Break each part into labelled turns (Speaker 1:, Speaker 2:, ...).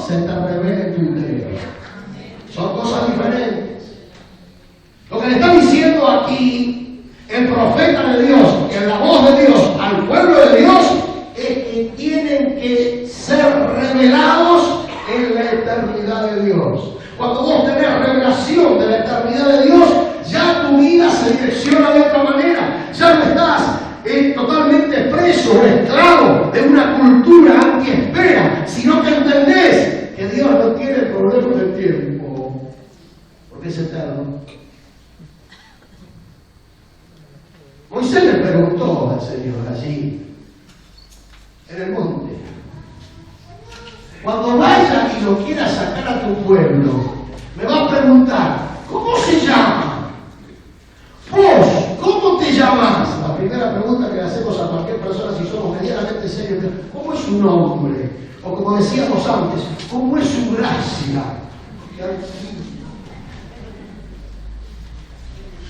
Speaker 1: se te revele en tu interior. Son cosas diferentes. Lo que le está diciendo aquí el profeta de Dios, en la voz de Dios, al pueblo de Dios, es que tienen que ser revelados en la eternidad de Dios. Cuando vos tenés revelación de la eternidad de Dios, ya tu vida se direcciona de otra manera. Ya no estás totalmente preso o esclavo de una cultura anti-espera, sino que entendés que Dios no tiene problemas de tiempo, porque es eterno. Moisés le preguntó al Señor allí, en el monte, cuando vaya y lo quiera sacar a tu pueblo, me va a preguntar, ¿cómo se llama? Vos, ¿cómo te llamas? La primera pregunta que le hacemos a cualquier persona, si somos medianamente serios, ¿cómo es su nombre? O como decíamos antes, ¿cómo es su gracia?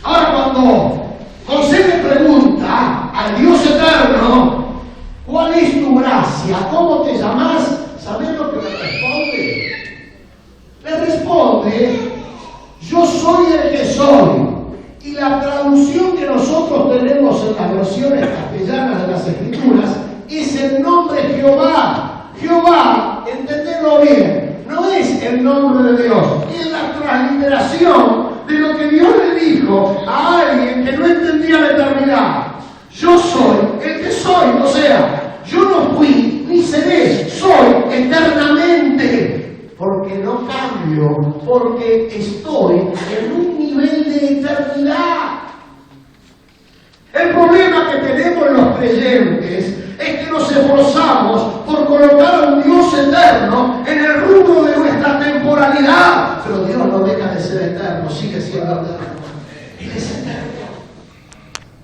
Speaker 1: Ahora cuando José le pregunta al Dios eterno, ¿cuál es tu gracia? ¿Cómo te llamas? ¿Sabés lo que le responde? Le responde, yo soy el que soy. Y la traducción que nosotros tenemos en las versiones castellanas de las Escrituras es el nombre Jehová. Jehová, entendedlo bien, no es el nombre de Dios, es la transliteración de lo que Dios le dijo a alguien que no entendía la eternidad. Yo soy el que soy, o sea, yo no fui ni seré, soy eternamente, porque no cambio, porque estoy en un nivel de eternidad. El problema que tenemos los creyentes es que nos esforzamos por colocar a un Dios eterno en el rubro de nuestra temporalidad, pero Dios no deja de ser eterno, sigue siendo eterno. Él es eterno.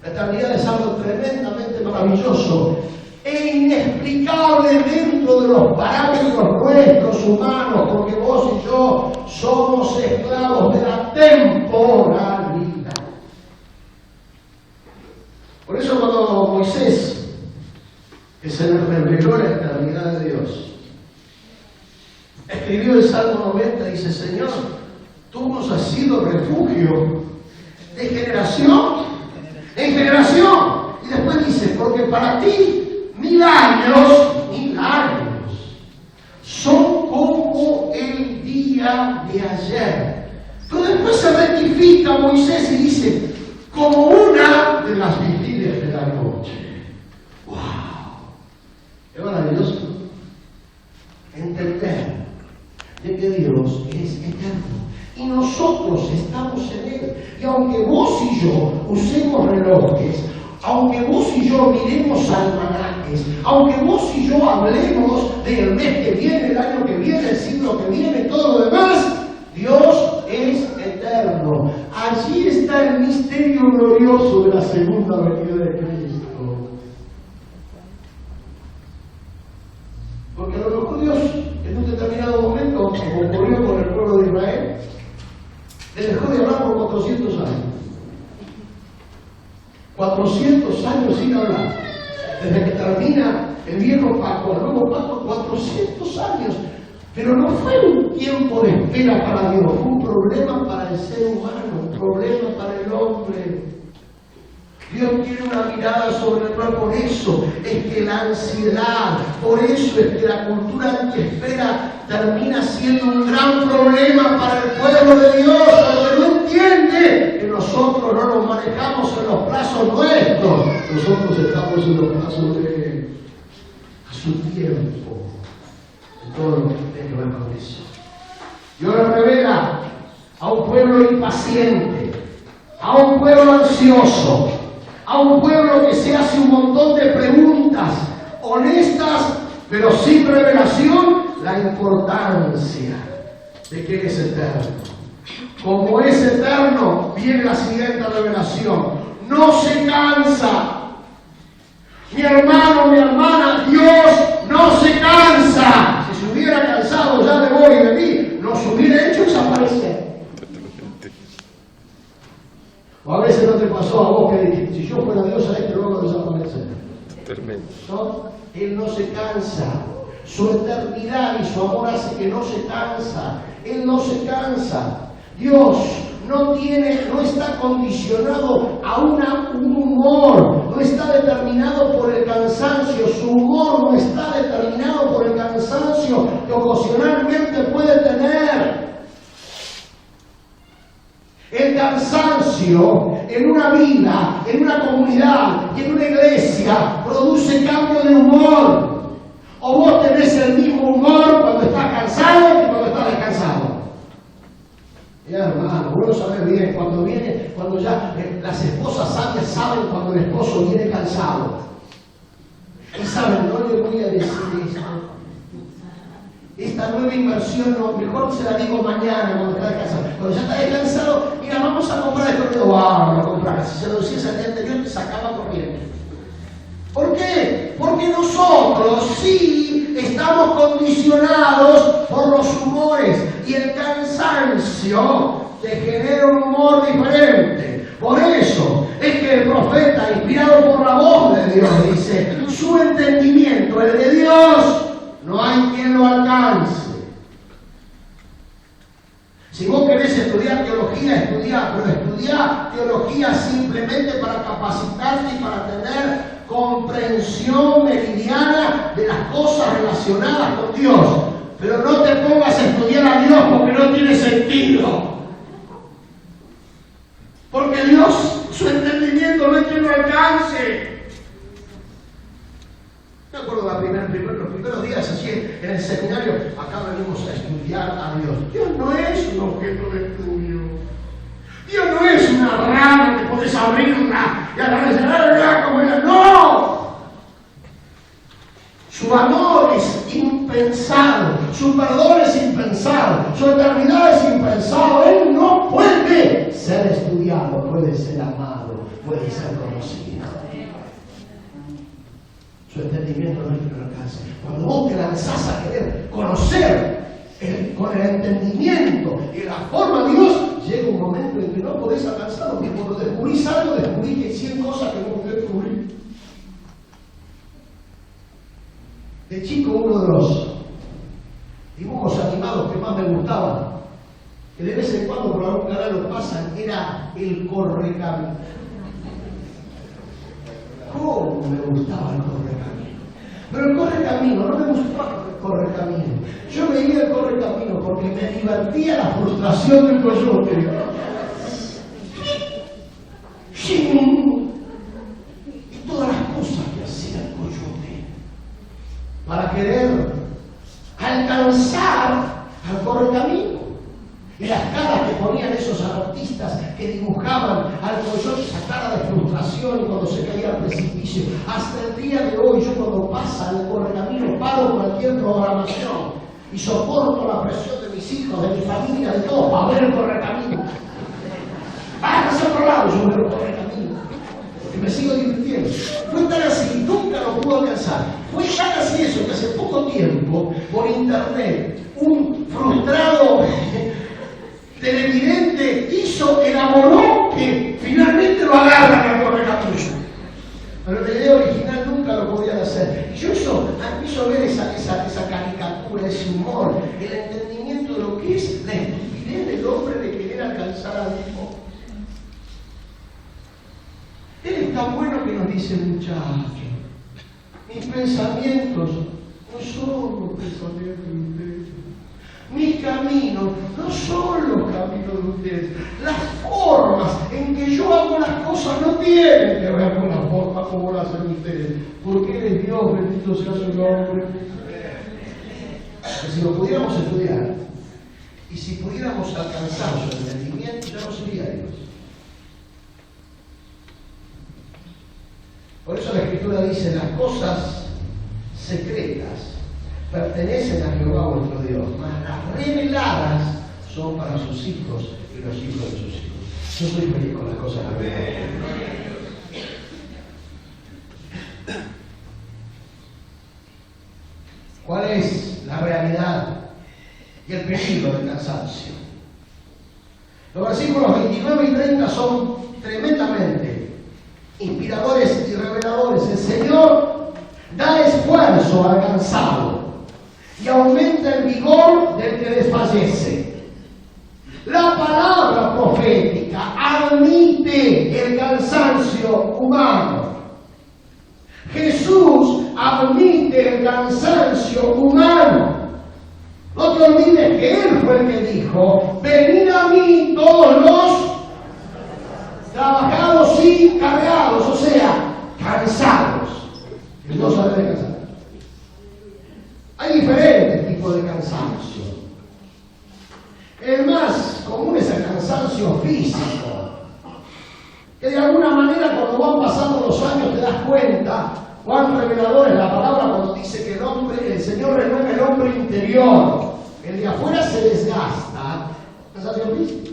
Speaker 1: La eternidad es algo tremendamente maravilloso e inexplicable dentro de los parámetros nuestros humanos, porque vos y yo somos esclavos de la temporalidad. Por eso cuando Moisés, que se le reveló la eternidad de Dios, escribió el Salmo 90, dice, Señor, tú nos has sido refugio de generación en generación. Y después dice, porque para ti 1000 años son como el día de ayer. Pero después se rectifica Moisés y dice, como una de las vigilias de la noche. ¡Wow! Es maravilloso entender de que Dios es eterno y nosotros estamos en Él. Y aunque vos y yo usemos relojes, aunque vos y yo miremos almanaques, aunque vos y yo hablemos del mes que viene, el año que viene, el siglo que viene, todo lo demás, Dios es eterno. Allí está el misterio glorioso de la segunda venida de Cristo. Porque a los judíos, en un determinado momento, como ocurrió con el pueblo de Israel, les dejó de hablar por 400 años. 400 años sin hablar. Desde que termina el viejo pacto, el nuevo pacto, 400 años. Pero no fue un tiempo de espera para Dios, fue un problema para el ser humano, un problema para el hombre. Dios tiene una mirada sobre el pueblo, por eso es que la ansiedad, por eso es que la cultura antiespera termina siendo un gran problema para el pueblo de Dios, porque no entiende que nosotros no nos manejamos en los plazos nuestros, nosotros estamos en los plazos de Él, a su tiempo, en todo lo que tiene que ver con eso. Dios le revela a un pueblo impaciente, a un pueblo ansioso, a un pueblo que se hace un montón de preguntas honestas, pero sin revelación, la importancia de que Él es eterno. Como es eterno, viene la siguiente revelación. No se cansa. Mi hermano, mi hermana, Dios no se cansa. Si se hubiera cansado ya de vos y de mí, nos hubiera hecho desaparecer. O a veces no te pasó a vos que dijiste, si yo fuera Dios a este luego desaparecer.
Speaker 2: Tremendo.
Speaker 1: No, Él no se cansa. Su eternidad y su amor hace que no se cansa. Él no se cansa. Dios no está condicionado a un humor, no está determinado por el cansancio. Su humor no está determinado por el cansancio que ocasionalmente puede tener. El cansancio en una vida, en una comunidad y en una iglesia produce cambio de humor. O vos tenés el mismo humor cuando estás cansado que cuando estás descansado. Mira, hermano, vos lo sabés bien, cuando ya las esposas sabias saben cuando el esposo viene cansado. Y saben, no le voy a decir esto. Esta nueva inversión, no, mejor se la digo mañana cuando está descansado. Cuando ya está descansado, mira, vamos a comprar esto. Pero wow, lo comprar. Si se lo decías al día anterior, te sacaba corriendo. ¿Por qué? Porque nosotros sí estamos condicionados por los humores y el cansancio te genera un humor diferente. Por eso es que el profeta, inspirado por la voz de Dios, dice, su entendimiento, el de Dios, no hay quien lo alcance. Si vos querés estudiar teología, estudiá, pero estudiá teología simplemente para capacitarte y para tener comprensión meridiana de las cosas relacionadas con Dios. Pero no te pongas a estudiar a Dios porque no tiene sentido. Porque Dios, su entendimiento no es que lo alcance. Me acuerdo los primeros días así en el seminario, acá venimos a estudiar a Dios. Dios no es un objeto de estudio. Dios no es una rama que puedes abrirla y agradecerla como ella. ¡No! Su amor es impensado, su perdón es impensado, su eternidad es impensado. Él no puede ser estudiado, puede ser amado, puede ser conocido. Su entendimiento no es que lo alcance. Cuando vos te lanzás a querer conocer con el entendimiento y la forma de Dios, llega un momento en que no podés alcanzarlo, porque cuando descubrís algo, descubrís que hay 100 cosas que no podés descubrir. De chico, uno de los dibujos animados que más me gustaban, que de vez en cuando por algún canal lo pasan, era el Correcamino. ¿Cómo me gustaba el Correcamino? Pero el Correcamino no me gustaba el Correcamino. Yo veía el Correcamino porque me divertía la frustración del coyote. Y todas las cosas que hacía el coyote para querer alcanzar al Correcamino. Y las caras que ponían esos artistas que dibujaban al coyote, esa cara de frustración y cuando se caía al precipicio. Hasta el día de hoy, yo cuando pasa el Correcamino, paro cualquier programación y soporto la presión de mis hijos, de mi familia, de todos, para ver el Correcamino. Hacia otro lado, yo veo el Correcamino, porque me sigo divirtiendo. Fue tan así, nunca lo pude alcanzar. Fue tan así eso, que hace poco tiempo, por internet, un frustrado televidente elaboró que finalmente lo agarran al Correcamino. Pero la idea original nunca lo podían hacer. Y yo empiezo a ver esa caricatura, ese humor, el entendimiento de lo que es la estupidez del hombre de querer alcanzar a Dios. Él es tan bueno que nos dice, muchachos, mis pensamientos no son los pensamientos de ustedes. Mis caminos no son los caminos de ustedes. Las formas en que yo hago las cosas no tienen que ver con las formas como las hacen ustedes. Porque Él es Dios, bendito sea su nombre. Si lo pudiéramos estudiar y si pudiéramos alcanzar su entendimiento, ya no sería Dios. Por eso la Escritura dice, las cosas secretas pertenecen a Jehová vuestro Dios, mas las reveladas son para sus hijos y los hijos de sus hijos. Yo soy feliz con las cosas reveladas. ¿Cuál es la realidad y el peligro del cansancio? Los versículos 29 y 30 son tremendamente inspiradores y reveladores. El Señor da esfuerzo al cansado, y aumenta el vigor del que desfallece. La palabra profética admite el cansancio humano. Jesús admite el cansancio humano. No te olvides que Él fue el que dijo: venid a mí todos los trabajados y cargados, o sea, cansados. Y no sabe de cansar. Hay diferentes tipos de cansancio. El más común es el cansancio físico, que de alguna manera cuando van pasando los años te das cuenta cuán revelador es la palabra cuando dice que el Señor renueva el hombre interior. El de afuera se desgasta. ¿Cansancio físico?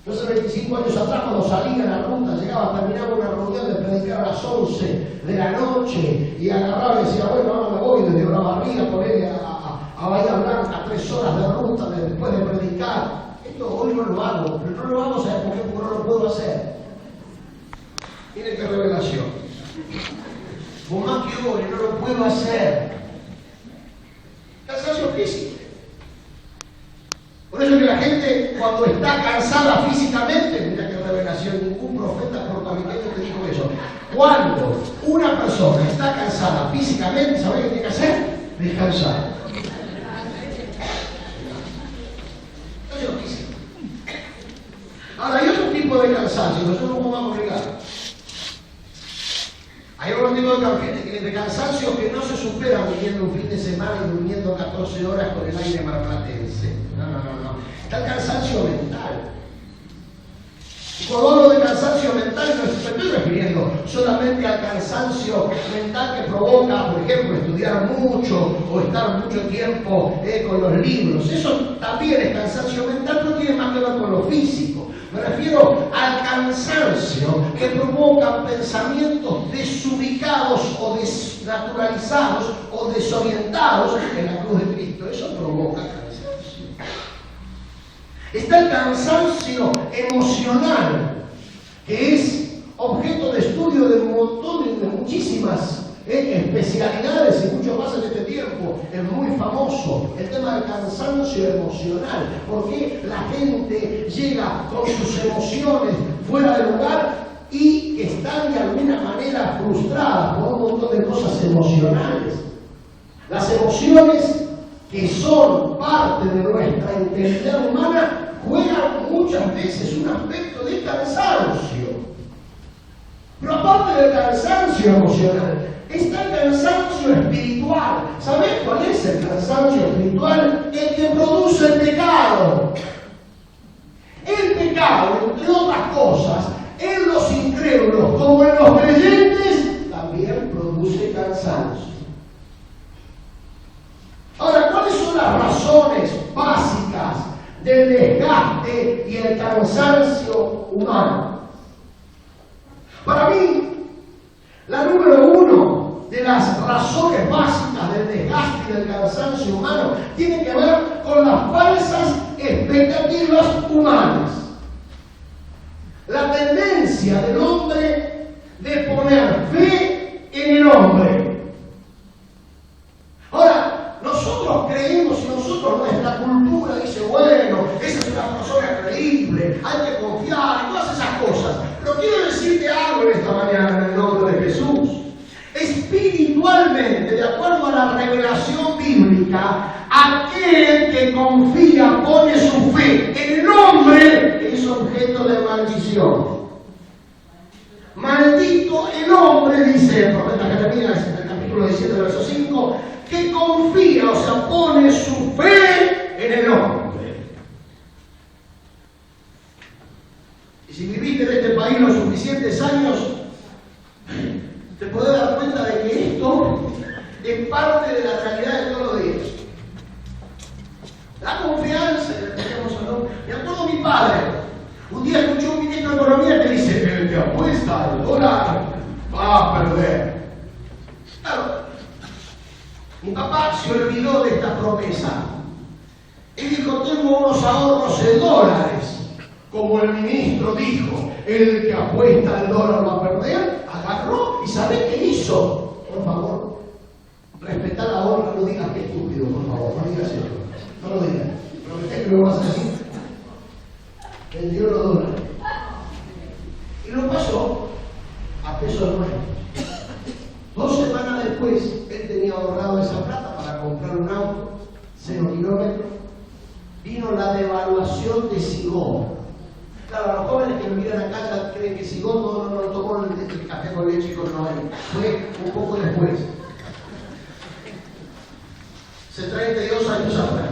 Speaker 1: Yo hace 25 años atrás, cuando salía en la ruta, llegaba, terminaba una reunión de predicar a las 11 de la noche y agarraba y decía: bueno, ahora me voy desde Olavarría por ir a Bahía Blanca, 3 horas de ruta después de predicar. Esto hoy no lo hago, pero no lo hago, ¿sabes por qué? Porque no lo puedo hacer. Miren qué revelación. Por más que ore, no lo puedo hacer. Cansancio físico. Por eso que la gente, cuando está cansada físicamente, mira qué revelación, ningún profeta puertorriqueño te dijo eso. Cuando una persona está cansada físicamente, ¿sabe qué tiene que hacer? Descansar. Cansancio físico. Ahora, hay otro tipo de cansancio, nosotros no vamos a obligar. Hay otro tipo de cansancio que no se supera viviendo un fin de semana y durmiendo 14 horas con el aire marplatense. No. Está el cansancio mental. Y cuando hablo de cansancio mental, no me estoy refiriendo solamente al cansancio mental que provoca, por ejemplo, estudiar mucho o estar mucho tiempo con los libros. Eso también es cansancio mental, pero tiene más que ver con lo físico. Me refiero al cansancio que provoca pensamientos desubicados o desnaturalizados o desorientados en la cruz de Cristo. Eso provoca cansancio. Está el cansancio emocional, que es objeto de estudio de un montón de muchísimas especialidades y mucho más en este tiempo. Es muy famoso el tema del cansancio emocional, porque la gente llega con sus emociones fuera de lugar y que están de alguna manera frustradas por un montón de cosas emocionales. Las emociones, que son parte de nuestra integridad humana, juegan muchas veces un aspecto de cansancio. Pero aparte del cansancio emocional, está el cansancio espiritual. ¿Sabés cuál es el cansancio espiritual? El que produce el pecado. El pecado, entre otras cosas, en los incrédulos como en los creyentes, también produce cansancio. Ahora, ¿cuáles son las razones básicas del desgaste y el cansancio humano? Para mí, la número 1 de las razones básicas del desgaste y del cansancio humano tiene que ver con las falsas expectativas humanas. La tendencia del hombre de poner fe en el hombre. Ahora, nosotros creemos y nuestra cultura dice: bueno, esa es una persona creíble, hay que confiar y todas esas cosas. Pero quiero decirte algo en esta mañana en el nombre de Jesús. Espiritualmente, de acuerdo a la revelación bíblica, aquel que confía, pone su fe en el hombre, es objeto de maldición. Maldito el hombre, dice el profeta Jeremías en el capítulo 17, verso 5, que confía, o sea, pone su fe en el hombre. Y si viviste en este país los suficientes años, te podés dar cuenta de que esto es parte de la realidad de todos los días. La confianza, me acuerdo mi padre, un día escuchó un ministro de Economía que dice: el que apuesta al dólar va a perder. Claro, mi papá se olvidó de esta promesa. Él dijo: tengo unos ahorros en dólares. Como el ministro dijo, el que apuesta al dólar va a perder, agarró y ¿sabe qué hizo? Por favor, respetar la honra lo digas que estúpido, por favor, no digas eso. No lo digas. Prometé que lo vas a decir. Vendió los dólares. Y lo pasó a pesos nuevos. 2 semanas después, él tenía ahorrado esa plata para comprar un auto, 0 kilómetros. Vino la devaluación de Sigón. Claro, los jóvenes que me miran acá ya creen que Sigón no tomó el café con leche y con Noel. Fue un poco después. Hace 32 años atrás.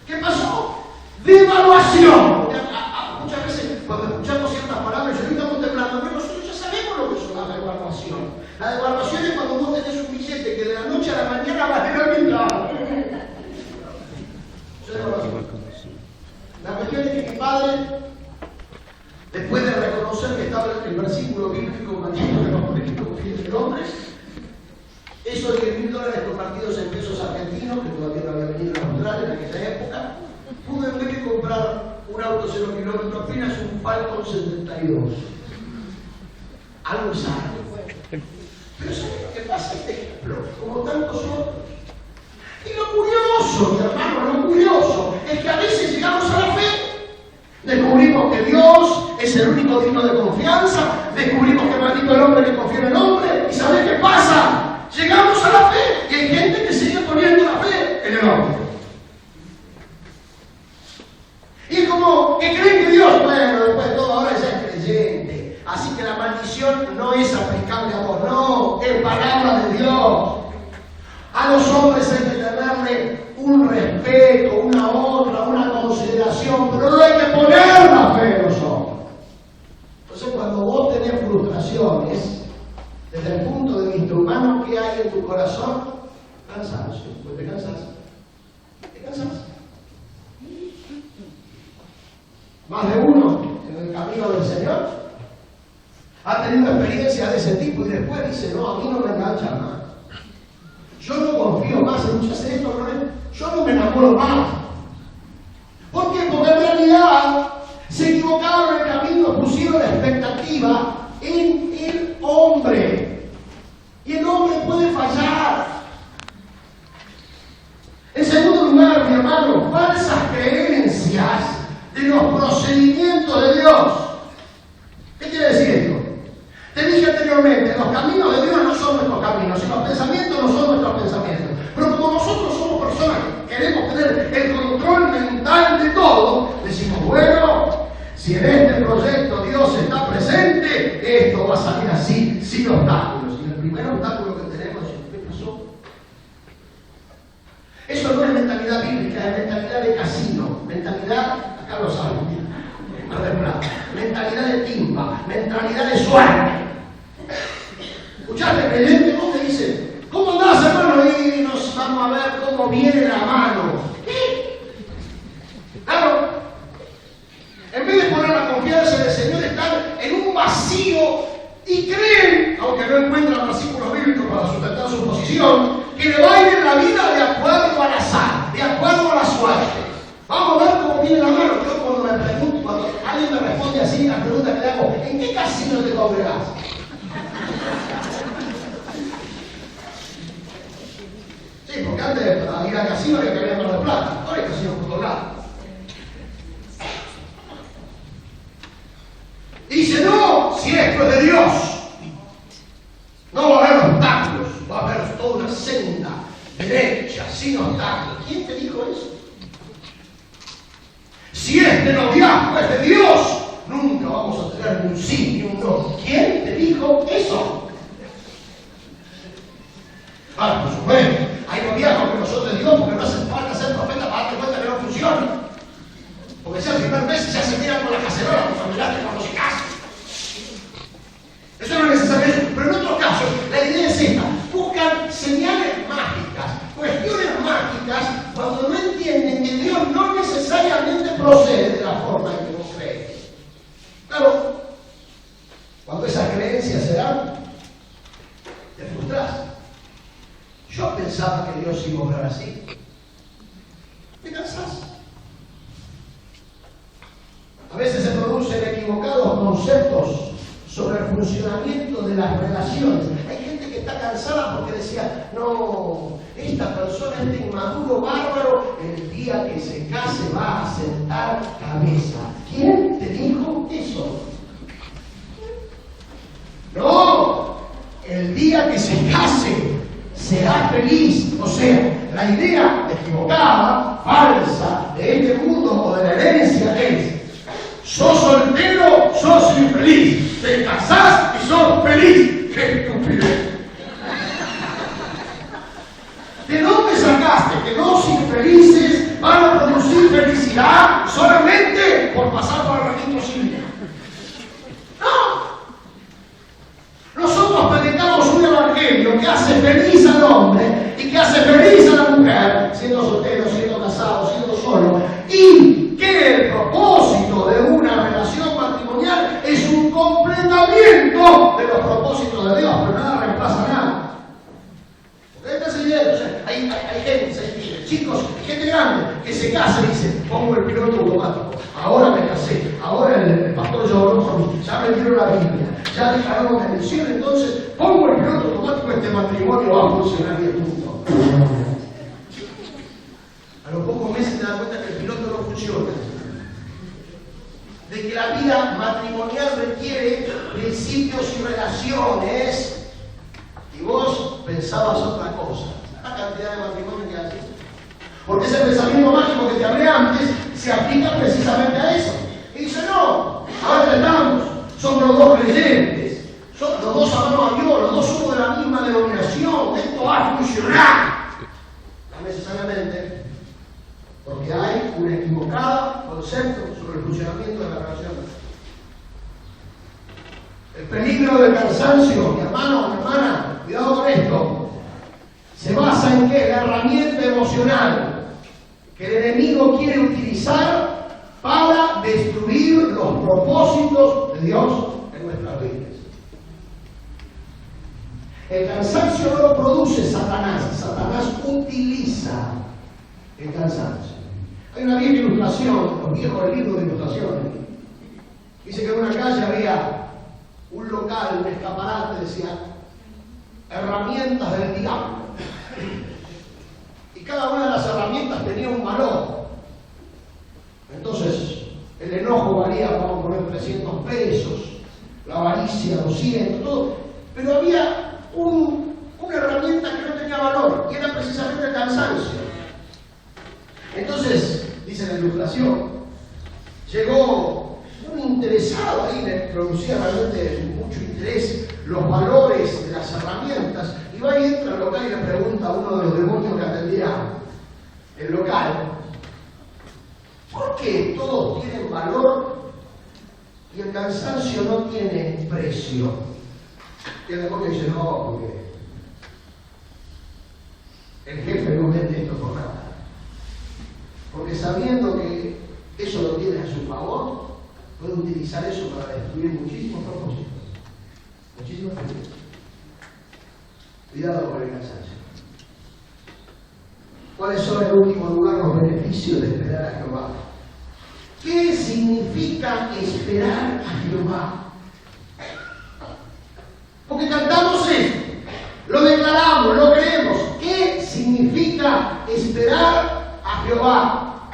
Speaker 1: ¿Qué pasó? Devaluación. Muchas veces cuando escuchamos ciertas palabras, yo estamos temblando, pero nosotros ya sabemos lo que es la devaluación. La devaluación es cuando vos tenés un billete que de la noche a la mañana vale la mitad. La cuestión es que mi padre, después de reconocer que estaba el versículo bíblico maldito que los políticos confíen en hombres, esos $10.000 convertidos en pesos argentinos, que todavía no había venido a Australia en aquella época, pude en vez de comprar un auto 0 kilómetros, apenas un Falcon 72. Algo es algo. Pero ¿sabes lo que pasa? Este ejemplo, como tantos otros. Y lo curioso, mi hermano, lo curioso, es que a veces llegamos a la fe, descubrimos que Dios es el único digno de confianza, descubrimos que maldito el hombre que confía en el hombre, y ¿sabes qué pasa? Llegamos a la fe, y hay gente que sigue poniendo la fe en el hombre. Y como que creen que Dios, bueno, después de todo, ahora ya es creyente, así que la maldición no es aplicable a vos, no, es palabra de Dios. A los hombres hay que tenerle un respeto, una honra, una consideración, pero no hay que poner la fe en los hombres. Entonces, cuando vos tenés frustraciones, desde el punto de vista humano, ¿qué hay en tu corazón? Cansancio. Pues te cansas. Te cansas. Más de uno en el camino del Señor ha tenido experiencias de ese tipo y después dice, no, a mí no me engancha más. Yo no confío más en muchas de esto, yo no me enamoro más. ¿Por qué? Porque en realidad se equivocaron en el camino, pusieron la expectativa en el hombre. Y el hombre puede fallar. En segundo lugar, mi hermano, falsas creencias de los procedimientos de Dios. ¿Qué quiere decir esto? Te dije anteriormente, los caminos de Dios no son nuestros caminos, y los pensamientos no son nuestros pensamientos. Pero como nosotros somos personas que queremos tener el control mental de todo, decimos, bueno, si en este proyecto Dios está presente, esto va a salir así, sin obstáculos. Y el primer obstáculo que tenemos es, ¿qué pasó? Eso no es mentalidad bíblica, es mentalidad de casino, mentalidad, acá lo saben, mentalidad de timba, mentalidad de suerte. ¿Escuchaste, creyente? ¿Cómo te dice? ¿Cómo andás, hermano? Y nos vamos a ver cómo viene la mano. ¿Qué? Claro, en vez de poner la confianza en el Señor, están en un vacío y creen, aunque no encuentran versículos bíblicos para sustentar su posición, que le va a ir en la vida de acuerdo al azar, de acuerdo a la suerte. Vamos a ver cómo viene la mano. Yo cuando me pregunto, cuando alguien me responde así, la pregunta que le hago, ¿en qué casino te congregás? Sí, porque antes de ir al casino había que ir a Mar del Plata, ahora hay casino por todos lados. Dice, no, si esto es de Dios, no va a haber obstáculos, va a haber toda una senda derecha, sin obstáculos. ¿Quién te dijo eso? Si este noviazgo es de Dios, nunca vamos a tener ni un sí ni un no. ¿Quién te dijo eso? Ah, por supuesto, hay noviazgos que no son de Dios porque no hace falta ser profeta para darte cuenta que no funciona. Porque si al primer mes ya se miran con la cacerola, con familiares, cuando se casan. Eso no es necesario, pero en otros casos, la idea es esta: buscan señales mágicas, cuestiones mágicas, cuando no entienden que Dios no necesariamente procede de la forma en que vos crees. Claro, cuando esas creencias se dan, te frustras. Yo pensaba que Dios iba a obrar así. Te cansás. A veces se producen equivocados conceptos sobre el funcionamiento de las relaciones. Hay gente que está cansada porque decía, no, esta persona este inmaduro bárbaro, el día que se case va a sentar cabeza. ¿Quién te dijo eso? No, el día que se case será feliz. O sea, la idea equivocada, falsa, de este mundo o de la herencia es: sos soltero, sos infeliz. Te casás y sos feliz. ¡Qué estupidez! ¿De dónde sacaste que dos infelices van a producir felicidad solamente por pasar por el registro civil? ¡No! Nosotros predicamos un evangelio que hace feliz al hombre y que hace feliz a la mujer, siendo soltero, siendo casado, siendo solo, y que el propósito de una relación matrimonial es un completamiento de los propósitos de Dios, pero nada reemplaza nada. Hay gente, chicos, gente grande que se casa y dice: pongo el piloto automático, ahora me casé, ahora el pastor lloró por mí, ya me dieron la Biblia, ya declararon la elección, entonces pongo el piloto automático, este matrimonio va a funcionar bien punto. A los pocos meses te das cuenta que el piloto no funciona, de que la vida matrimonial requiere principios y relaciones, y vos pensabas otra cosa. La cantidad de matrimonios que haces. Porque ese pensamiento mágico que te hablé antes se aplica precisamente a eso. Y dice: no, ahora estamos, somos los dos creyentes, somos los dos amamos a Dios, los dos somos de la misma denominación, esto va a funcionar. No necesariamente, porque hay un equivocado concepto sobre el funcionamiento de la relación. El peligro del cansancio, mi hermano, mi hermana, cuidado con esto. Se basa en que la herramienta emocional que el enemigo quiere utilizar para destruir los propósitos de Dios en nuestras vidas. El cansancio no lo produce Satanás, Satanás utiliza el cansancio. Hay una vieja ilustración, los viejos del libro de ilustraciones. Dice que en una calle había un local, un escaparate, decía: herramientas del diablo. Y cada una de las herramientas tenía un valor. Entonces, el enojo valía, vamos a poner, 300 pesos, la avaricia 200, todo. Pero había una herramienta que no tenía valor, y era precisamente el cansancio. Entonces, dice la ilustración, llegó un interesado ahí, le producía realmente mucho interés los valores de las herramientas, y va y entra al local y le pregunta a uno de los demonios que atendía el local: ¿por qué todos tienen valor y el cansancio no tiene precio? Y el demonio dice: no, porque el jefe no vende esto por nada, porque sabiendo que eso lo tiene a su favor, puede utilizar eso para destruir muchísimos propósitos. Muchísimas cosas. Cuidado con el cansancio. ¿Cuáles son en último lugar los beneficios de esperar a Jehová? ¿Qué significa esperar a Jehová? Porque cantamos esto, lo declaramos, lo creemos. ¿Qué significa esperar a Jehová?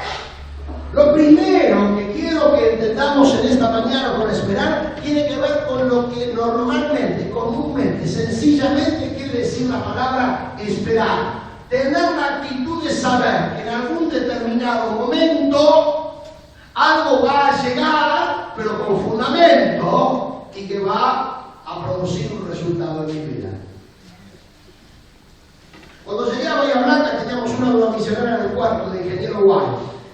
Speaker 1: Lo primero que quiero que entendamos en esta mañana con esperar tiene que ver con lo que normalmente, comúnmente, sencillamente quiere decir la palabra esperar. Tener la actitud de saber que en algún determinado momento algo va a llegar, pero con fundamento, y que va a producir un resultado en mi vida. Cuando llegué a Bahía Blanca teníamos una nueva misionera en el cuarto de ingeniero Guay.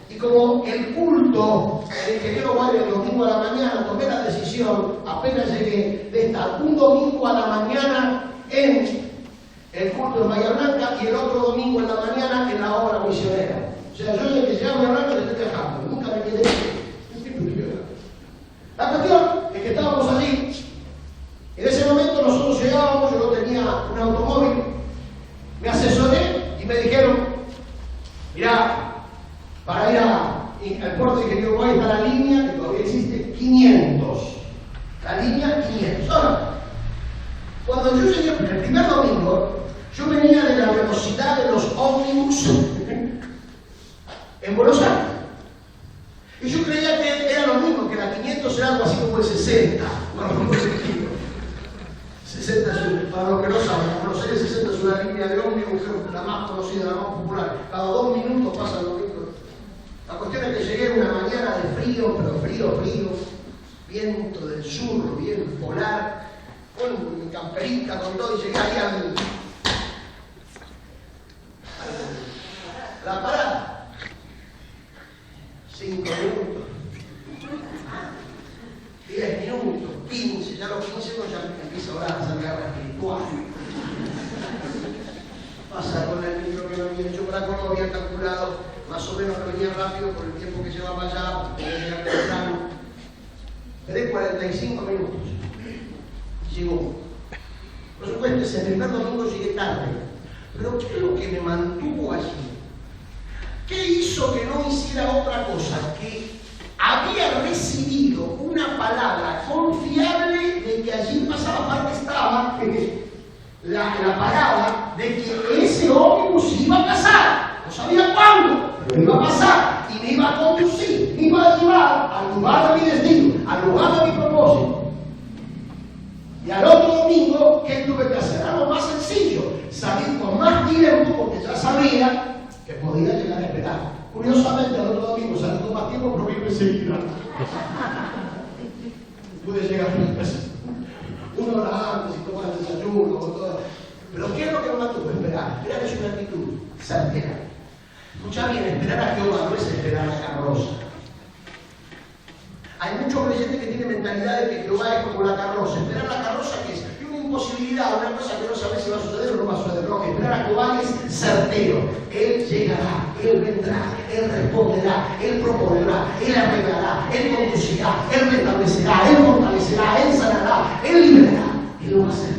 Speaker 1: Y como el culto del ingeniero Guay el domingo a la mañana, tomé la decisión, apenas llegué, de estar un domingo a la mañana en el culto en Bahía Blanca y el otro domingo en la mañana en la obra misionera. O sea, yo desde que llegué a Bahía Blanca le estoy dejando, nunca me quedé. La cuestión es que estábamos allí. En ese momento nosotros llegábamos, yo no tenía un automóvil, me asesoré y me dijeron: mirá, para ir al puerto de ingeniero Guay está la línea que todavía existe, 500. La línea 500. Ahora, cuando yo llegué el primer domingo, yo venía de la velocidad de los ómnibus Jesús en Buenos Aires. Y yo creía que era lo mismo, que la 500 era algo así como el 60. Bueno, no sé qué. 60 para los que no saben, Buenos Aires 60 es una línea de ómnibus, la más conocida, la más popular. Cada 2 minutos pasa lo mismo. La cuestión es que llegué una mañana de frío, pero frío, viento del sur, bien polar, con mi camperita, con todo, y llegué ahí a la parada. 5 minutos, 10 minutos, 15, ya los 15 ya empieza a orar, a hacer guerra espiritual. Pasa con el libro que no había hecho para Colombia, había calculado más o menos que venía rápido por el tiempo que llevaba allá, porque venía temprano. Esperé 45 minutos. Llegó. Por supuesto, ese primer domingo llegué tarde. Pero ¿qué es lo que me mantuvo allí? ¿Qué hizo que no hiciera otra cosa? Que había recibido una palabra confiable de que allí pasaba parte estaba la palabra de que ese ómnibus iba a pasar. No sabía cuándo, pero iba a pasar y me iba a conducir, me iba a llevar al lugar de mi destino, al lugar de mi propósito. Y al otro domingo, ¿qué tuve que hacer? Algo más sencillo, salir con más tiempo, porque ya sabía que podía llegar a esperar. Curiosamente, al otro domingo salí con más tiempo, pero vine enseguida. Pude llegar una hora antes y tomar el desayuno, todo. Pero ¿qué es lo que me mantuvo? Esperar. Esperar es una actitud certera. Escucha bien, esperar a Jehová no es esperar a la carroza. Hay muchos creyentes que tienen mentalidad de que Jehová es como la carroza. Esperar a la carroza, ¿qué es? Una imposibilidad, una cosa que no sabes si va a suceder o no va a suceder. No, esperar a Jehová es certero. Él llegará, Él vendrá, Él responderá, Él propondrá, Él arreglará, Él conducirá, Él restablecerá, Él fortalecerá, Él sanará, Él liberará. Él lo va a hacer.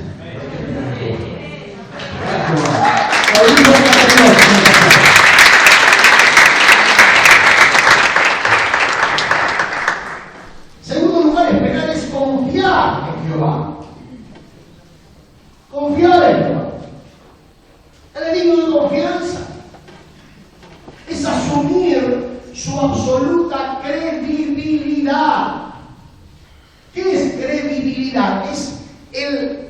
Speaker 1: Segundo lugar, esperar es confiar en Jehová. Confiar en Jehová. El digno de confianza es asumir su absoluta credibilidad. ¿Qué es credibilidad? Es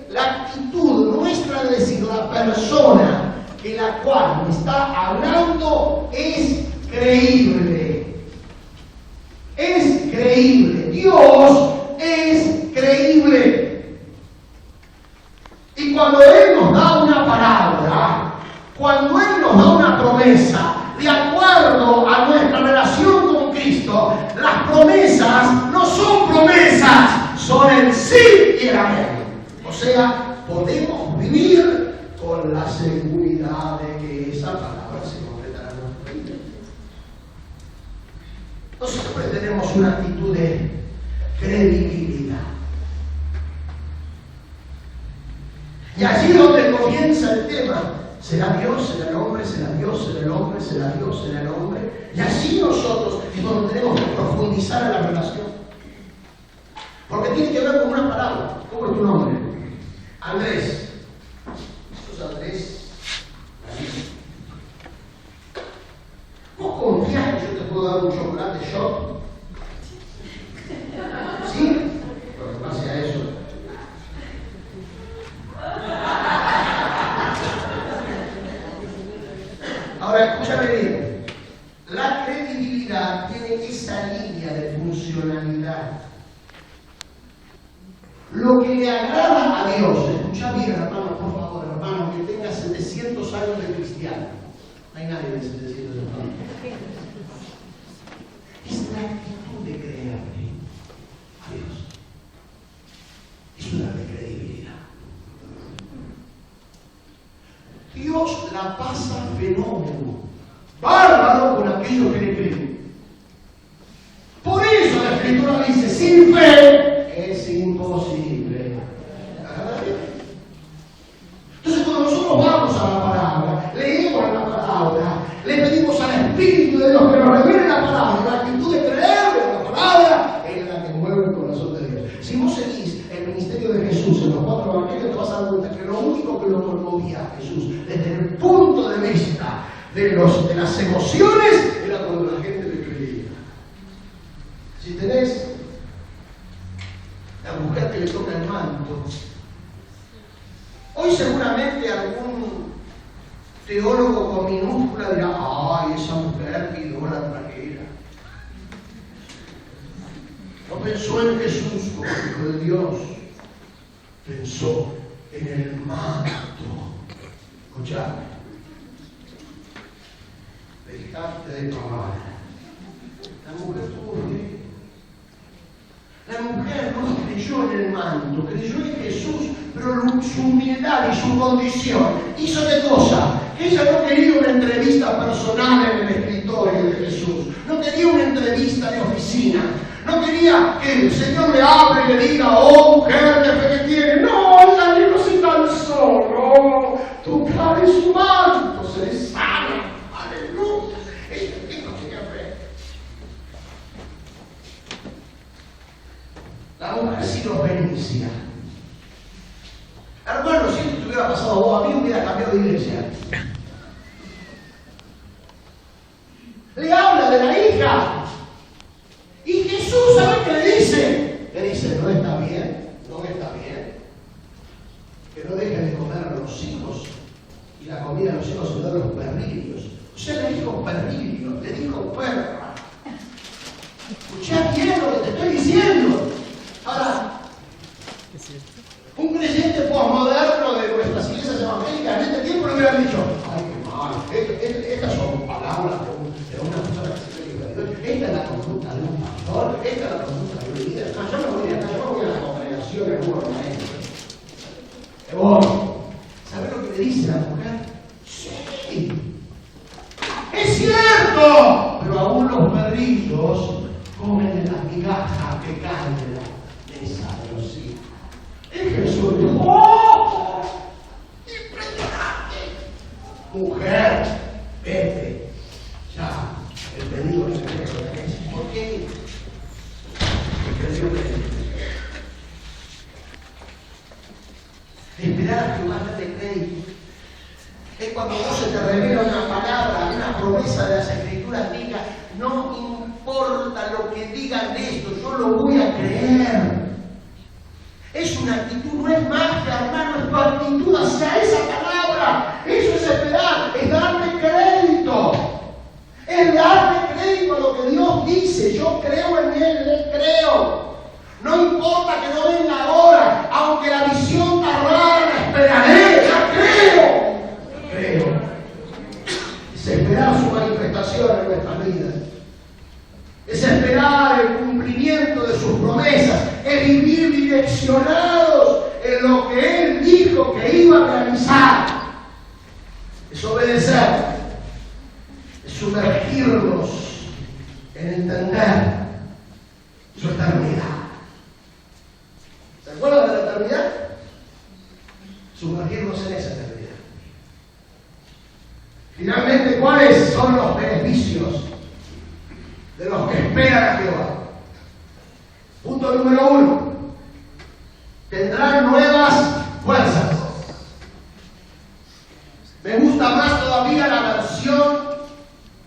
Speaker 1: la actitud nuestra de decir la persona de la cual me está hablando es creíble. Es creíble. Dios es creíble. Y cuando Él nos da una palabra, cuando Él nos da una promesa, de acuerdo a nuestra relación con Cristo, las promesas no son promesas, son el sí y el amén. O sea, podemos vivir con la seguridad de que esa palabra se completará en nuestra vida. Nosotros tenemos una actitud de credibilidad. Y allí donde comienza el tema, será Dios, será el hombre, será Dios, será el hombre, será Dios, será el hombre. Y así nosotros es donde tenemos que profundizar en la relación. Porque tiene que ver con una palabra. ¿Cómo es tu nombre? Andrés. ¿Esto es Andrés? ¿Vos confías que yo te puedo dar un chocolate shot? ¿Sí? Pero en base a eso. Ahora, escúchame bien. La credibilidad tiene esa línea de funcionalidad. Lo que le agrada a Dios, escucha bien, hermano, por favor, hermano, que tenga 700 años de cristiano. No hay nadie de 700 años. Es la actitud de creerle a Dios. Es una de credibilidad. Dios la pasa fenómeno, bárbaro con aquellos que le creen. Por eso la Escritura dice, sin fe es imposible. Entonces cuando nosotros vamos a la palabra, leemos la palabra, le pedimos al Espíritu de Dios que nos revele la palabra, la actitud de creerle a la palabra es la que mueve el corazón de Dios. Si vos seguís el ministerio de Jesús en los 4 evangelios, te vas a dar cuenta que lo único que lo conmovía a Jesús, desde el punto de vista de las emociones era cuando la gente le creía. Si tenés la mujer que le toca el manto, hoy seguramente algún teólogo con minúscula dirá: ¡ay, esa mujer que idólatra que era! No pensó en Jesús como Hijo de Dios, pensó en el manto. Escuchame, dejate de tomar. La mujer tuvo fe. La mujer no creyó en el manto, creyó en Jesús, pero su humildad y su condición hizo de cosa. Ella no quería una entrevista personal en el escritorio de Jesús, no quería una entrevista de oficina, no quería que el Señor le hable y le diga: oh, mujer, ¿qué fe que tiene? No, ella no se tan solo tocar en su manto, se le sana. Aleluya. Ella no tenía fe. La mujer sirofenicia. Hermano, si esto te hubiera pasado a vos, a mí hubiera cambiado de iglesia. Le habla de la hija. Y Jesús, ¿sabe qué le dice? Le dice: no está bien, no está bien. Que no dejen de comer a los hijos. Y la comida a los hijos se da a los perrillos. O sea, le dijo perrillo, le dijo perra. Escuchá bien lo que te estoy diciendo. Ahora, un creyente posmoderno de nuestras iglesias evangélicas en este tiempo le hubieran dicho: ay, qué mal, estas son palabras de una persona que se cree de Dios, esta es la conducta de un pastor, esta es la conducta de un líder. No, yo no voy a la congregación de algunos maestros. ¿Sabes lo que le dice la mujer? Sí, es cierto, pero aún los perrillos comen de las migajas que caen de la mesa de los hijos. Y Jesús dijo: ¡oh! ¡Impresionante! Mujer, vete. Ya, el pedido que se me quedó. ¿Por qué? Esperar a Jehová date crédito. Es cuando Dios se te revela una palabra, una promesa de las Escrituras, diga: no importa lo que digan de esto, yo lo voy a creer. Es una actitud, no es magia, hermano, es tu actitud hacia esa palabra. Eso es esperar, es darle crédito. Es darle crédito a lo que Dios dice. Yo creo en Él, le creo. No importa que no venga ahora, aunque la visión tardara, la esperaré, ya creo. Creo. Es esperar su manifestación en nuestras vidas. Es esperar el cumplimiento de sus promesas. Es vivir direccionados en lo que Él dijo que iba a realizar. Es obedecer. Es sumergirnos en entender su eternidad. ¿Se acuerdan de la eternidad? Sumergirnos en esa eternidad. Finalmente, ¿cuáles son los beneficios de los que esperan a Jehová? Punto número 1. Tendrán nuevas fuerzas. Me gusta más todavía la versión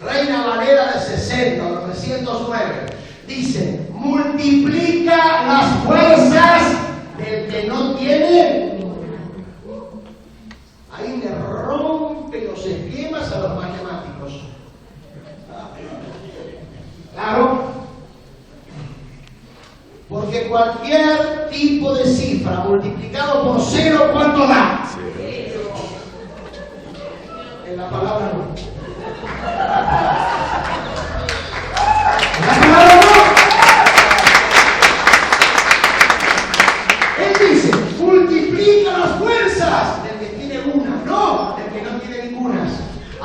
Speaker 1: Reina Valera de 60 o 909. Dice: multiplica las fuerzas del que no tiene. Ahí le rompe los esquemas a los matemáticos. Claro. Porque cualquier tipo de cifra multiplicado por 0, ¿cuánto da? 0. En la palabra no. En la palabra no. Él dice: multiplica las fuerzas del que tiene una, no del que no tiene ninguna.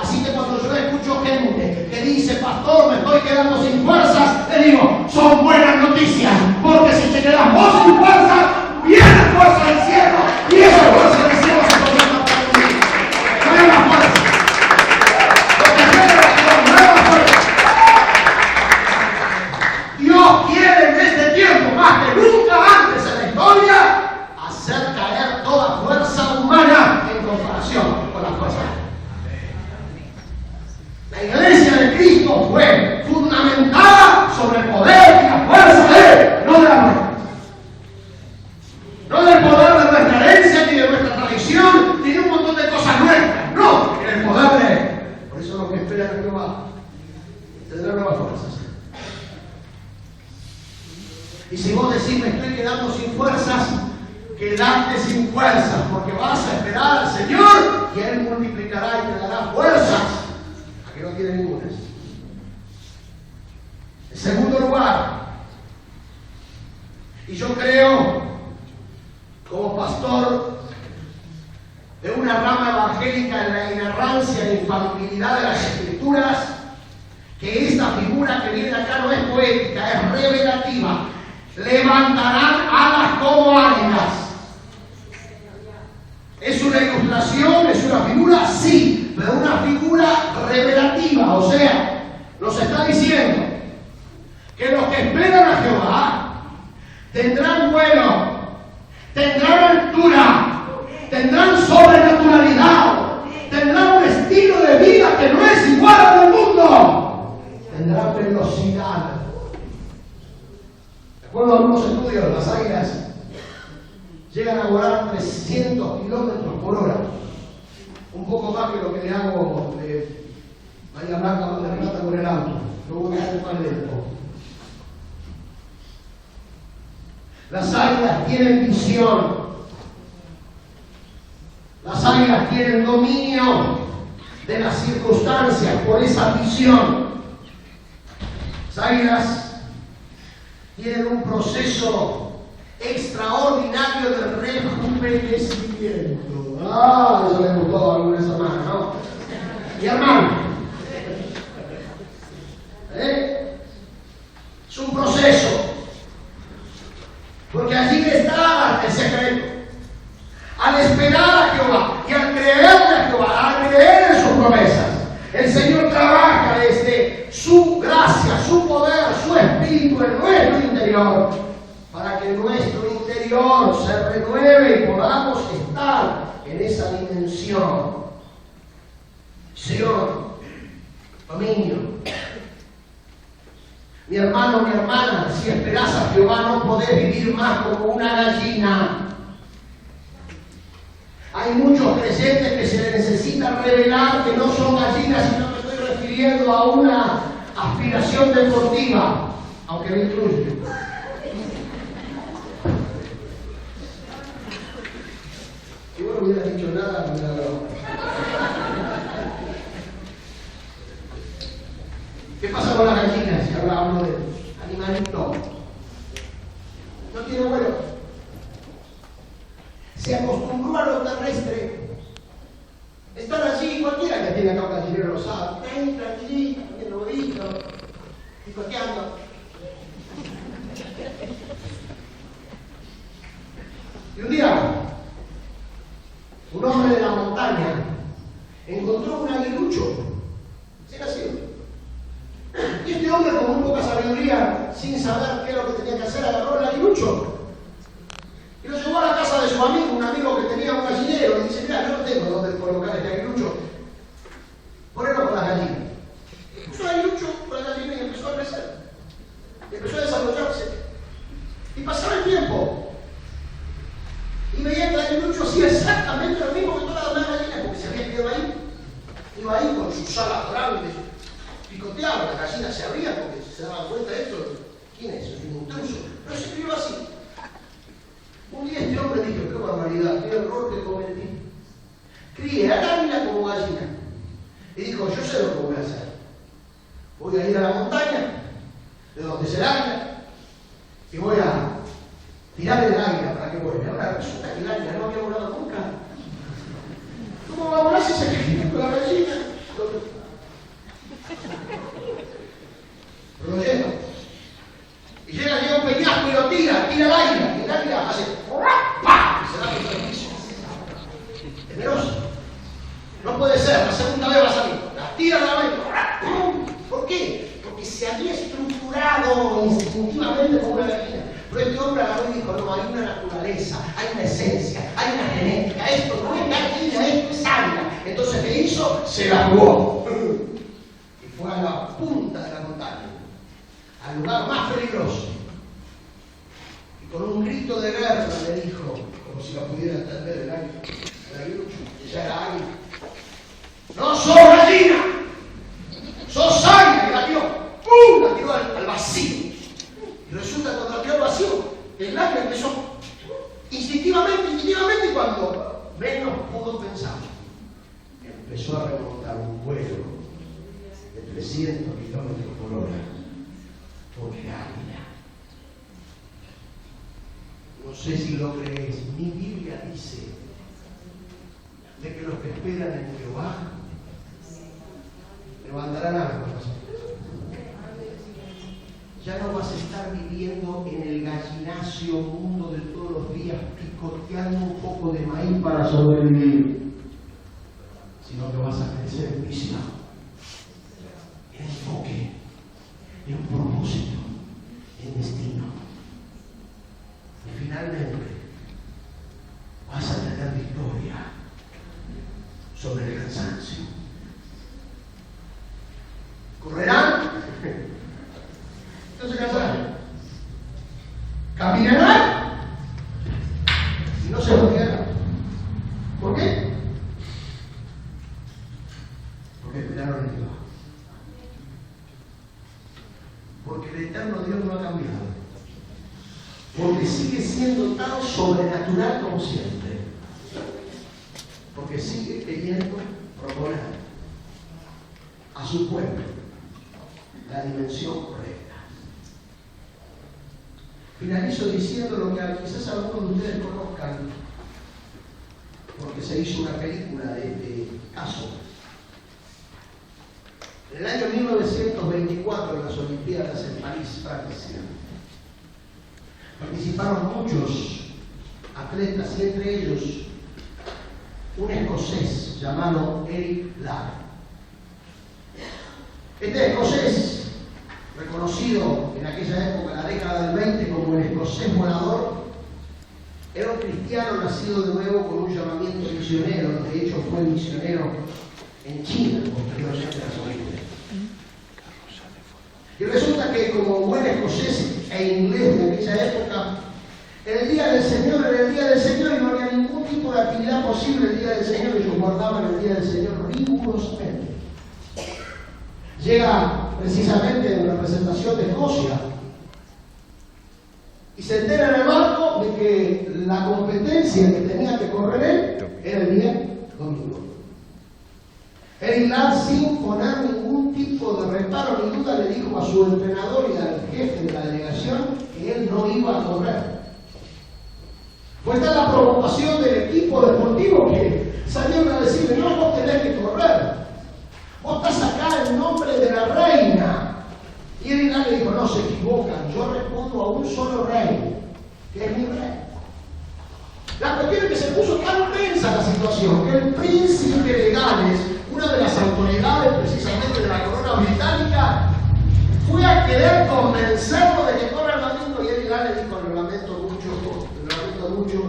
Speaker 1: Así que cuando yo escucho gente que dice: pastor, me estoy quedando sin fuerzas, le digo: son buenas noticias, porque si te quedas vos sin fuerza, viene fuerza del cielo, y esa fuerza del cielo se comienza para ti. Nueva fuerza. Lo que espera es nueva fuerza. Dios quiere en este tiempo, más que nunca antes en la historia, hacer caer toda fuerza humana en comparación con la fuerza. Cristo fue fundamentada sobre el poder y la fuerza de Él, no de la nuestra. No del poder de nuestra herencia, ni de nuestra tradición, ni de un montón de cosas nuestras. No, en el poder de Él. Por eso lo que esperan a Jehová tendrá nuevas fuerzas. Y si vos decís, me estoy quedando sin fuerzas, quedate sin fuerzas, porque vas a esperar al Señor y Él multiplicará y te dará fuerzas a que no tiene ninguna. En segundo lugar, y yo creo, como pastor de una rama evangélica en la inerrancia e infalibilidad de las Escrituras, que esta figura que viene acá no es poética, es revelativa. Levantarán alas como águilas. ¿Es una ilustración? ¿Es una figura? Sí, pero una figura revelativa. O sea, nos está diciendo que los que esperan a Jehová tendrán vuelo, tendrán altura, tendrán sobrenaturalidad, tendrán un estilo de vida que no es igual al del mundo, tendrán velocidad. De acuerdo a algunos estudios, las águilas llegan a volar 300 kilómetros por hora, un poco más que lo que le hago de Bahía Blanca a Mar del Plata con el auto, luego me hago más lento. Las águilas tienen visión. Las águilas tienen dominio de las circunstancias por esa visión. Las águilas tienen un proceso extraordinario de rejuvenecimiento. Eso le gustó a algunos hermanos, ¿no? Mi hermano. Es un proceso. Porque allí está el secreto. Al esperar a Jehová y al creerle a Jehová, al creer en sus promesas, el Señor trabaja desde su gracia, su poder, su espíritu en nuestro interior, para que nuestro interior se renueve y podamos estar en esa dimensión. Señor, dominio. Mi hermano, mi hermana, si esperás a Jehová no podés vivir más como una gallina. Hay muchos creyentes que se les necesita revelar que no son gallinas, sino que estoy refiriendo a una aspiración deportiva, aunque me incluye. Si vos no hubieras dicho nada, me hubiera dado. ¿Qué pasa con las gallinas? Si hablábamos de animalitos. No tiene vuelo. Se acostumbró a lo terrestre. Están allí, cualquiera que tenga acá un gallinero lo sabe. Está ahí tranquilito, comiendo huevitos, picoteando. Y un día, un hombre de la montaña encontró un aguilucho. ¿Sí nació? Y este hombre, con muy poca sabiduría, sin saber qué es lo que tenía que hacer, agarró el aguilucho y lo llevó a la casa de su amigo, un amigo que tenía un gallinero, y dice, mira, yo no tengo dónde colocar este aguilucho, ponelo con las gallinas. Puso el aguilucho con las gallinas y empezó a crecer, y empezó a desarrollarse, y pasaba el tiempo, y veía que el aguilucho hacía exactamente lo mismo que todas las demás gallinas, porque se había quedado ahí, iba ahí con sus alas grandes, picoteaba, la gallina se abría porque se daban cuenta de esto. ¿Quién es? Es un intruso. Pero se crió así. Un día este hombre dijo, qué barbaridad, qué error que cometí. Crié al águila como gallina. Y dijo, yo sé lo que voy a hacer. Voy a ir a la montaña, de donde es el águila, y voy a tirar el águila para que vuelva. Ahora resulta que el águila no había volado nunca. ¿Cómo va a volar si se crió con la gallina? Pero lo lleva. Y llega un peñasco y lo tira el águila. Y el águila hace ¡pam! Y se da contra el piso. Temeroso. No puede ser, la segunda vez va a salir. La tira nuevamente. ¿Por qué? Porque se había estructurado instintivamente como una gallina. Pero este hombre agarró y dijo, no, hay una naturaleza, hay una esencia, hay una genética. Esto no es gallina, esto es águila. Entonces, ¿qué hizo? Se la jugó. Y fue a la punta 300 kilómetros por hora, porque águila. No sé si lo crees, mi Biblia dice de que los que esperan en Jehová levantarán armas. Ya no vas a estar viviendo en el gallinacio mundo de todos los días picoteando un poco de maíz para sobrevivir, sino que vas a crecer en visión, en enfoque, en propósito, en destino. Y finalmente vas a tener victoria sobre el cansancio. ¿Correrán? No se cansarán. ¿Caminarán? Y no se bloquearán. ¿Por qué? Porque esperaron en Dios. Porque el eterno Dios no ha cambiado. Porque sigue siendo tan sobrenatural como siempre. Porque sigue queriendo proponer a su pueblo la dimensión correcta. Finalizo diciendo lo que quizás algunos de ustedes conozcan, porque se hizo una película de este caso. En el año 1924, en las Olimpiadas en París, Francia, participaron muchos atletas y entre ellos un escocés llamado Eric Lark. Este escocés, reconocido en aquella época, en la década del 20, como el escocés volador, era un cristiano nacido de nuevo con un llamamiento misionero. De hecho, fue misionero en China, posteriormente a las Olimpiadas. Y resulta que, como buen escocés e inglés de aquella época, en el día del Señor y no había ningún tipo de actividad posible el día del Señor. Ellos guardaban el día del Señor rigurosamente. Llega precisamente en representación de Escocia y se entera en el barco de que la competencia que tenía que correr él era el día domingo. Eric Lark, sin poner ningún tipo de reparo ni duda, le dijo a su entrenador y al jefe de la delegación que él no iba a correr. Fue tal la preocupación del equipo deportivo que salieron a decirle: no, vos tenés que correr. Vos estás acá en nombre de la reina. Y Eric Lark le dijo: no, se equivocan, yo respondo a un solo rey, que es mi rey. La cuestión es que se puso tan tensa la situación que el príncipe de Gales, una de las autoridades precisamente de la corona británica, fue a querer convencerlo de que corra el domingo. Y Eric Lark le dijo: lo lamento mucho,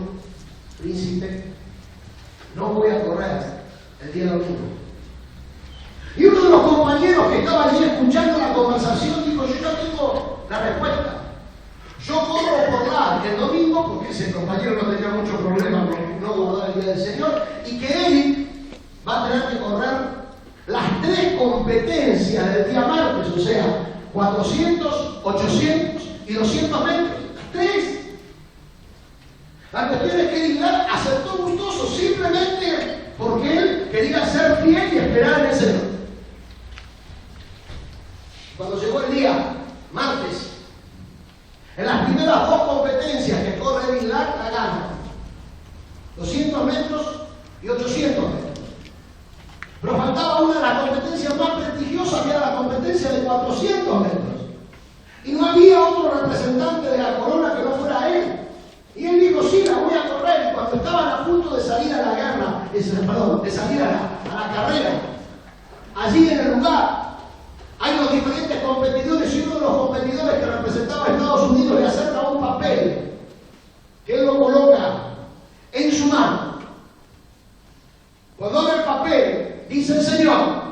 Speaker 1: príncipe, no voy a correr el día domingo. Y uno de los compañeros que estaba allí escuchando la conversación dijo: yo ya tengo la respuesta. Yo corro por el domingo, porque ese compañero no tenía mucho problema con no guardar el día del Señor, y que él va a tener que correr las 3 competencias del día martes, o sea, 400, 800 y 200 metros. Las 3. La cuestión es que Eric Lark aceptó gustoso simplemente porque él quería ser fiel y esperar en el Señor. Cuando llegó el día martes, en las primeras 2 competencias que corre Eric Lark, la gana. 200 metros y 800 metros. Pero faltaba una de las competencias más prestigiosas, que era la competencia de 400 metros. Y no había otro representante de la corona que no fuera él. Y él dijo: sí, la voy a correr. Y cuando estaban a punto de salir a la guerra, de salir a la carrera, allí en el lugar, hay los diferentes competidores, y uno de los competidores que representaba a Estados Unidos le acerca un papel que él lo coloca en su mano. Cuando abre el papel, dice el Señor: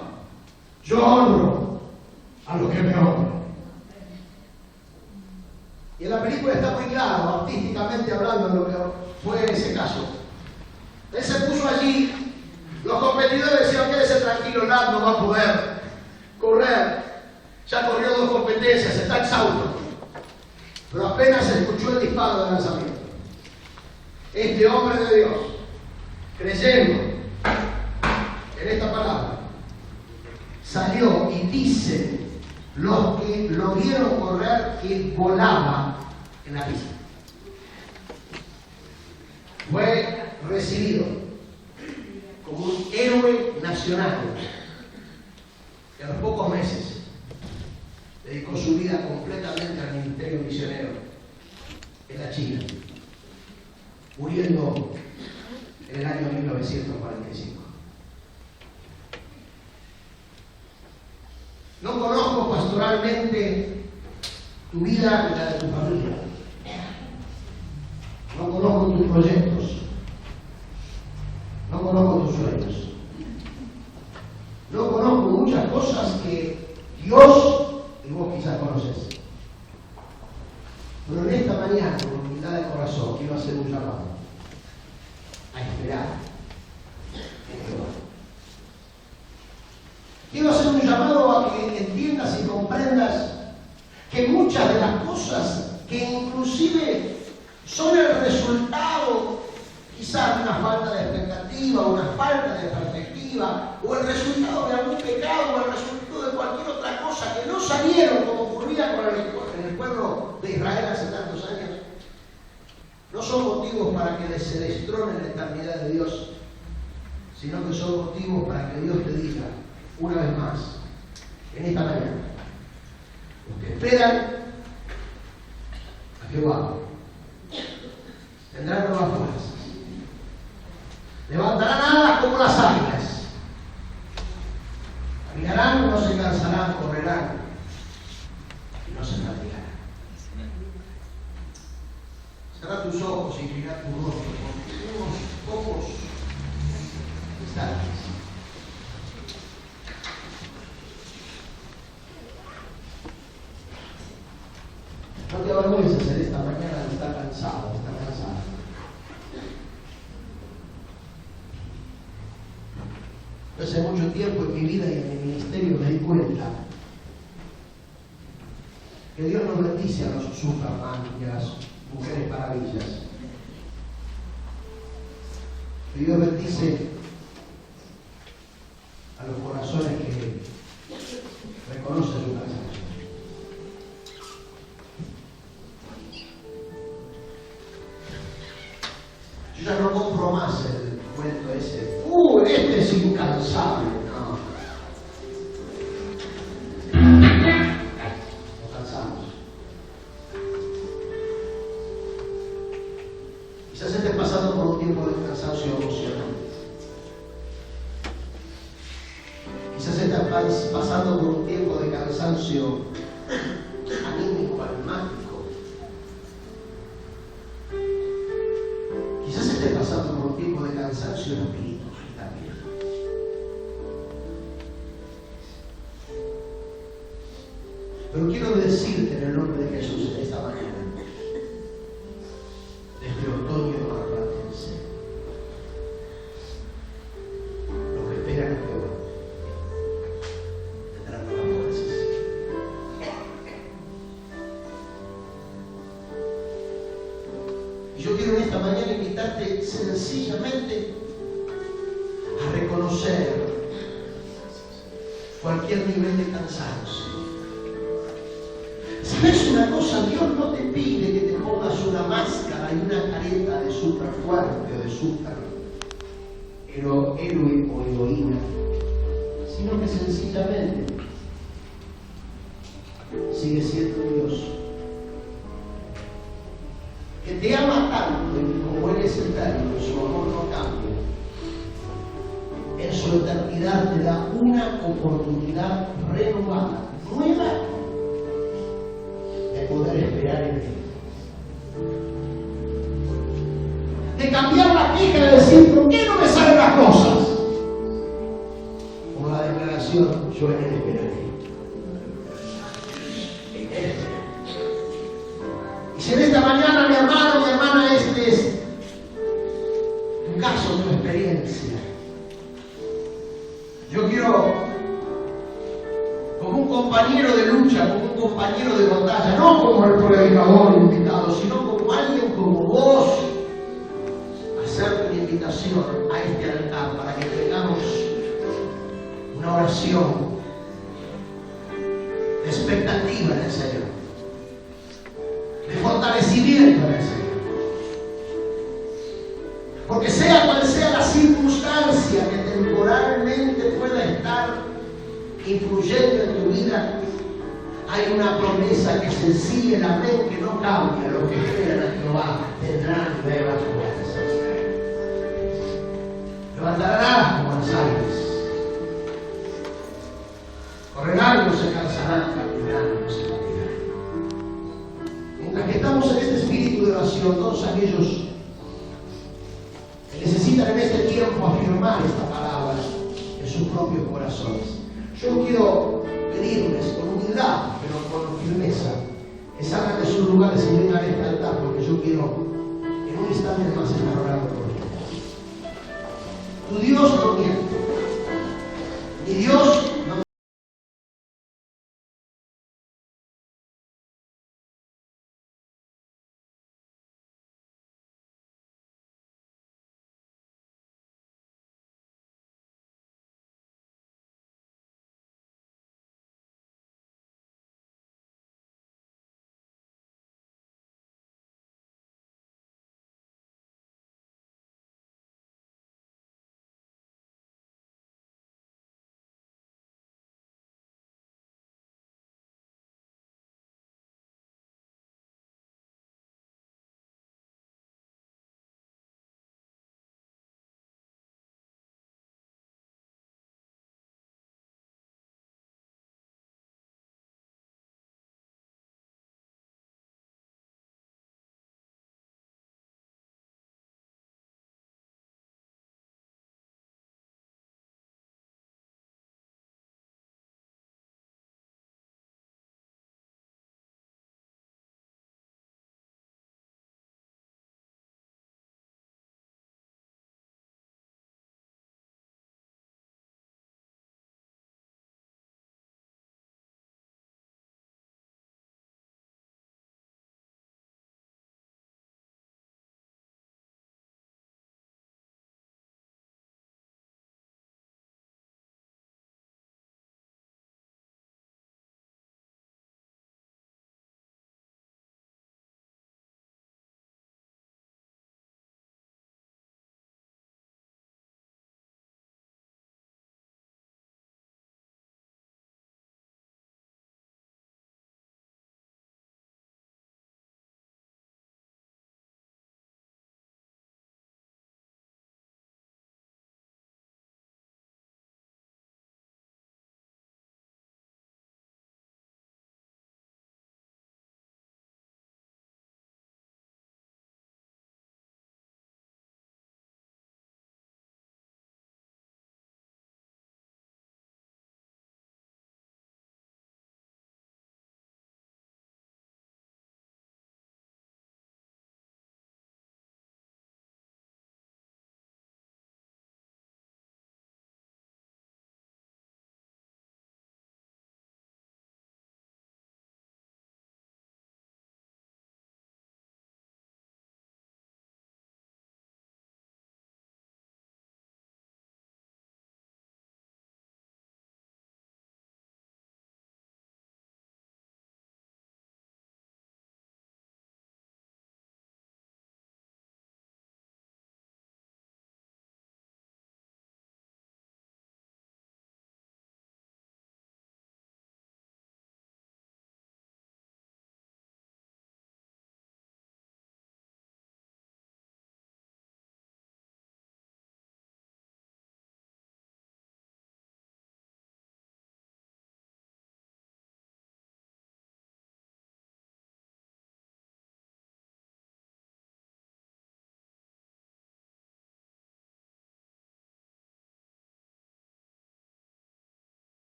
Speaker 1: yo honro a los que me honran. Y en la película está muy claro, artísticamente hablando, lo que fue ese caso. Él se puso allí, los competidores decían: quédese tranquilo, Lark no va a poder correr, ya corrió 2 competencias, está exhausto. Pero apenas se escuchó el disparo de lanzamiento, este hombre de Dios, creyendo en esta palabra, salió y dicen los que lo vieron correr que volaba en la pista. Fue recibido como un héroe nacional que a los pocos meses dedicó su vida completamente al ministerio misionero en la China, muriendo en el año 1945. No conozco pastoralmente tu vida y la de tu familia. No conozco tus proyectos. No conozco tus sueños. No conozco muchas cosas que Dios y vos quizás conoces. Pero en esta mañana, con humildad de corazón, quiero hacer un llamado a esperar en Jehová. Quiero hacer un llamado a que entiendas y comprendas que muchas de las cosas que inclusive son el resultado quizás de una falta de expectativa, o una falta de perspectiva, o el resultado de algún pecado, o el resultado de cualquier otra cosa que no salieron como ocurría en el pueblo de Israel hace tantos años, no son motivos para que se destrone la eternidad de Dios, sino que son motivos para que Dios te diga una vez más, en esta mañana, los que esperan a Jehová tendrán nuevas fuerzas, levantarán alas como las águilas, caminarán, no se cansarán, correrán y no se fatigarán. Cerra tus ojos y inclina tu rostro por unos pocos instantes. No te avergüences en esta mañana de estar cansado, de estar cansado. Hace mucho tiempo en mi vida y en mi ministerio me di cuenta que Dios nos bendice a los Superman y a las mujeres maravillas. Que Dios bendice a los corazones que reconocen su cansancio. Yo ya no compro más el cuento ese. Este es incansable. No. Nos cansamos. Quizás estés pasando por un tiempo de cansancio emocional. Quizás estés pasando por un tiempo de cansancio anímico, almático. Quizás estés pasando por un tiempo de cansancio espiritual también. Pero quiero decirte en el nombre de Jesús en esta mañana, desde otoño arranquense, los que esperan a Jehová tendrán nuevas fuerzas. Y yo quiero en esta mañana invitarte sencillamente a reconocer cualquier nivel de cansancio. ¿Sabes una cosa? Dios no te pide que te pongas una máscara y una careta de súper fuerte o de súper héroe o heroína, sino que sencillamente sigue siendo Dios, que te ama tanto y como Él es eterno, su amor no cambia. En su eternidad te da una oportunidad renovada, nueva, de poder esperar en Él. De cambiar la queja y de decir, ¿por qué no me salen las cosas? Con la declaración, yo en Él esperaré. En Él esperaré. Y si en esta mañana, mi hermano, mi hermana, este es tu caso, tu experiencia, yo quiero, como un compañero de lucha, como un compañero de batalla, no como el predicador invitado, sino como alguien como vos, hacerte una invitación a este altar para que tengamos una oración de expectativa en el Señor, de fortalecimiento en el Señor. Porque sea cual sea la circunstancia que temporalmente pueda estar influyendo en tu vida, hay una promesa que sencillamente no cambia. Lo que esperan a Jehová tendrán nuevas fuerzas. Levantarás como las aves. Correrán, no se cansarán, caminarán, no se fatigarán. Mientras que estamos en este espíritu de oración, todos aquellos que necesitan en este tiempo afirmar esta palabra en sus propios corazones, yo quiero pedirles con humildad, pero con firmeza, que salgan de sus lugares y vengan a este altar, porque yo quiero en un instante más estar orando por ellos. Tu Dios no miente. Mi Dios